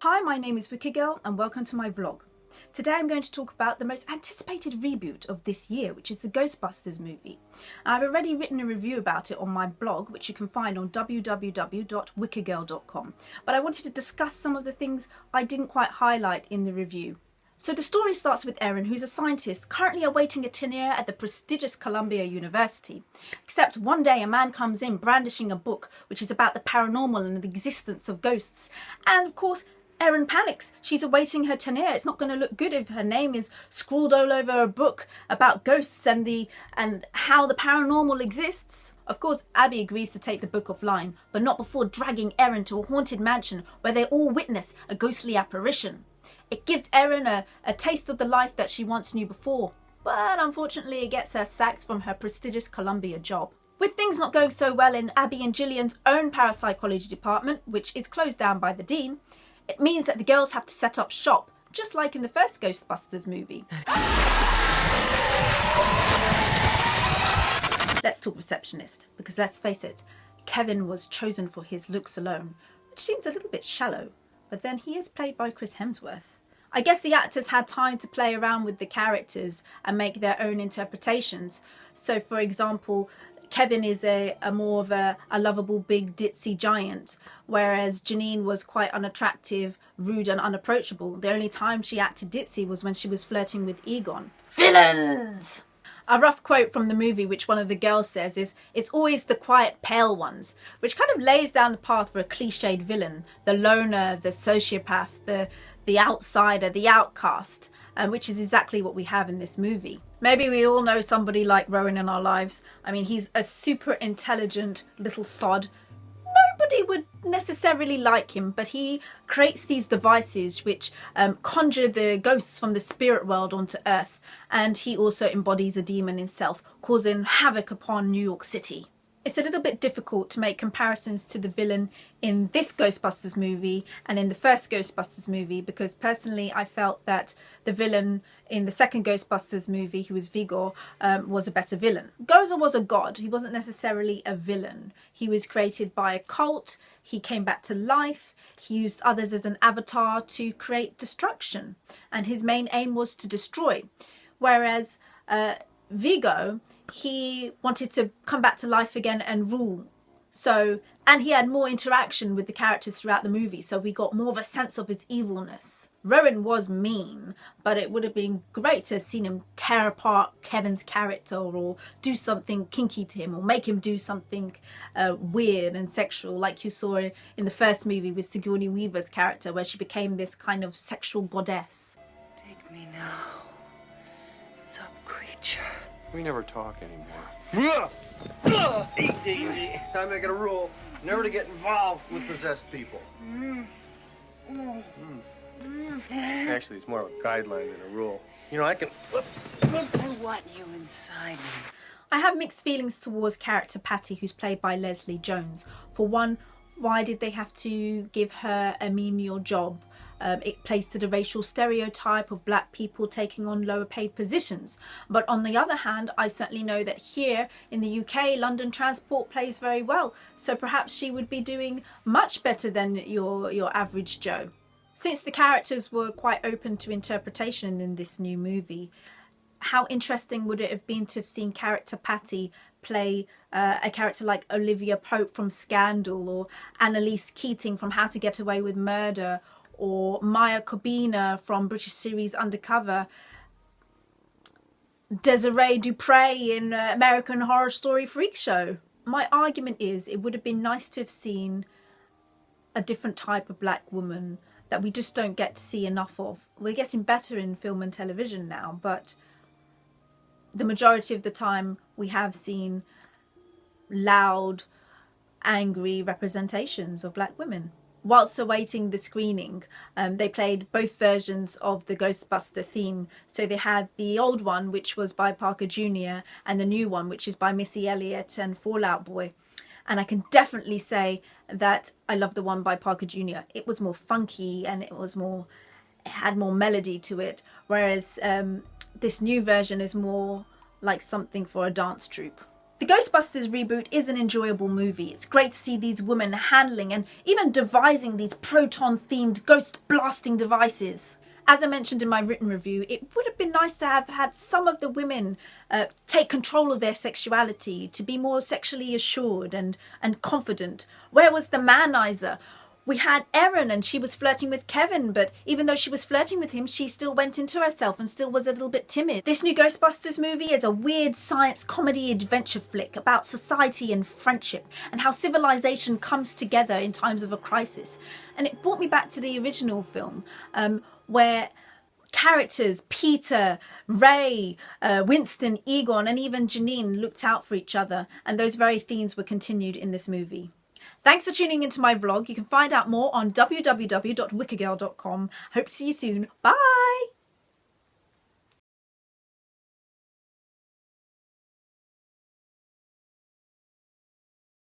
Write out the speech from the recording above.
Hi, my name is Wicked Girl and welcome to my vlog. Today I'm going to talk about the most anticipated reboot of this year, which is the Ghostbusters movie. I've already written a review about it on my blog, which you can find on www.wickedgirl.com, but I wanted to discuss some of the things I didn't quite highlight in the review. So the story starts with Erin, who's a scientist currently awaiting a tenure at the prestigious Columbia University. Except one day a man comes in brandishing a book which is about the paranormal and the existence of ghosts, and of course Erin panics. She's awaiting her tenure. It's not going to look good if her name is scrawled all over a book about ghosts and how the paranormal exists. Of course, Abby agrees to take the book offline, but not before dragging Erin to a haunted mansion where they all witness a ghostly apparition. It gives Erin a taste of the life that she once knew before, but unfortunately it gets her sacked from her prestigious Columbia job. With things not going so well in Abby and Gillian's own parapsychology department, which is closed down by the dean, it means that the girls have to set up shop, just like in the first Ghostbusters movie. Let's talk receptionist, because let's face it, Kevin was chosen for his looks alone, which seems a little bit shallow, but then he is played by Chris Hemsworth. I guess the actors had time to play around with the characters and make their own interpretations. So for example, Kevin is a more of a lovable big ditzy giant, whereas Janine was quite unattractive, rude and unapproachable. The only time she acted ditzy was when she was flirting with Egon. Villains! A rough quote from the movie which one of the girls says is, "It's always the quiet pale ones," which kind of lays down the path for a cliched villain, the loner, the sociopath, the outsider, the outcast, which is exactly what we have in this movie. Maybe we all know somebody like Rowan in our lives. I mean, he's a super intelligent little sod. Nobody would necessarily like him, but he creates these devices which conjure the ghosts from the spirit world onto Earth, and he also embodies a demon himself, causing havoc upon New York City. It's a little bit difficult to make comparisons to the villain in this Ghostbusters movie and in the first Ghostbusters movie, because personally I felt that the villain in the second Ghostbusters movie, who was Vigor, was a better villain. Gozer was a god. He wasn't necessarily a villain. He was created by a cult. He came back to life. He used others as an avatar to create destruction, and his main aim was to destroy. Whereas Vigo, he wanted to come back to life again and rule. And he had more interaction with the characters throughout the movie, so we got more of a sense of his evilness. Rowan was mean, but it would have been great to have seen him tear apart Kevin's character, or do something kinky to him, or make him do something weird and sexual, like you saw in the first movie with Sigourney Weaver's character, where she became this kind of sexual goddess. Take me now, sub-creature. We never talk anymore. Easy. I make it a rule never to get involved with possessed people. Actually, it's more of a guideline than a rule. You know, I can... I want you inside me. I have mixed feelings towards character Patty, who's played by Leslie Jones. For one, why did they have to give her a menial job? It plays to the racial stereotype of black people taking on lower paid positions. But on the other hand, I certainly know that here in the UK, London transport plays very well. So perhaps she would be doing much better than your average Joe. Since the characters were quite open to interpretation in this new movie, how interesting would it have been to have seen character Patty play a character like Olivia Pope from Scandal, or Annalise Keating from How to Get Away with Murder, or Maya Corbina from British series Undercover, Desiree Dupre in American Horror Story Freak Show. My argument is it would have been nice to have seen a different type of black woman that we just don't get to see enough of. We're getting better in film and television now, but the majority of the time we have seen loud, angry representations of black women. Whilst awaiting the screening, they played both versions of the Ghostbuster theme. So they had the old one, which was by Parker Jr., and the new one, which is by Missy Elliott and Fall Out Boy. And I can definitely say that I love the one by Parker Jr. It was more funky and it had more melody to it. Whereas this new version is more like something for a dance troupe. The Ghostbusters reboot is an enjoyable movie. It's great to see these women handling and even devising these proton-themed ghost blasting devices. As I mentioned in my written review, it would have been nice to have had some of the women take control of their sexuality, to be more sexually assured and confident. Where was the manizer? We had Erin and she was flirting with Kevin, but even though she was flirting with him, she still went into herself and still was a little bit timid. This new Ghostbusters movie is a weird science comedy adventure flick about society and friendship and how civilization comes together in times of a crisis. And it brought me back to the original film, where characters Peter, Ray, Winston, Egon and even Janine looked out for each other, and those very themes were continued in this movie. Thanks for tuning into my vlog. You can find out more on www.wickergirl.com. Hope to see you soon. Bye!